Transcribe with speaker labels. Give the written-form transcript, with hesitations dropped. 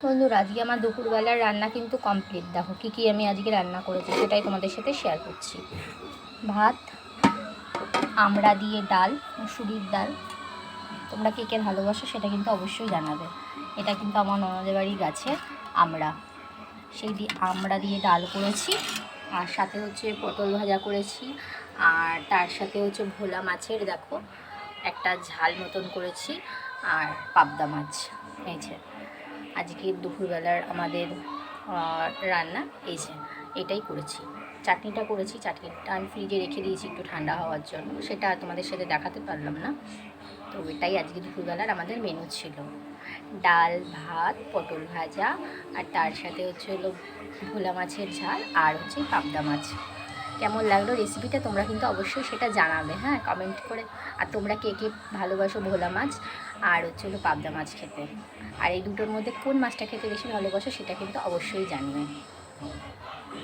Speaker 1: বন্ধুরা, আজকে আমার দুপুরবেলার রান্না কিন্তু কমপ্লিট। দেখো কী কী আমি আজকে রান্না করেছি সেটাই তোমাদের সাথে শেয়ার করছি। ভাত, আমড়া দিয়ে ডাল, মুসুরির ডাল। তোমরা কে কে ভালোবাসো সেটা কিন্তু অবশ্যই জানাবে। এটা কিন্তু আমার ননদের বাড়ির গাছে আমড়া, সেই দিয়ে আমড়া দিয়ে ডাল করেছি। আর সাথে হচ্ছে পটল ভাজা করেছি। আর তার সাথে হচ্ছে ভোলা মাছের দেখো একটা ঝাল মতন করেছি। আর পাবদা মাছ। এই যে আজকে দুপুরবেলার আমাদের রান্না এই যে এটাই করেছি। চাটনিটা করেছি, চাটনিটা আমি ফ্রিজে রেখে দিয়েছি একটু ঠান্ডা হওয়ার জন্য, সেটা তোমাদের সাথে দেখাতে পারলাম না। তো এটাই আজকে দুপুরবেলার আমাদের মেনু ছিল। ডাল, ভাত, পটল ভাজা, আর তার সাথে হচ্ছে হলো ভোলা মাছের ঝাল, আর হচ্ছে পাবদা মাছ। কেমন লাগলো রেসিপিটা তোমরা কিন্তু অবশ্যই সেটা জানাবে, হ্যাঁ, কমেন্ট করে। আর তোমরা কে কে ভালোবাসো ভোলা মাছ আর হচ্ছে হলো পাবদা মাছ খেতে, আর এই দুটোর মধ্যে কোন মাছটা খেতে বেশি ভালোবাসো সেটা কিন্তু অবশ্যই জানবে।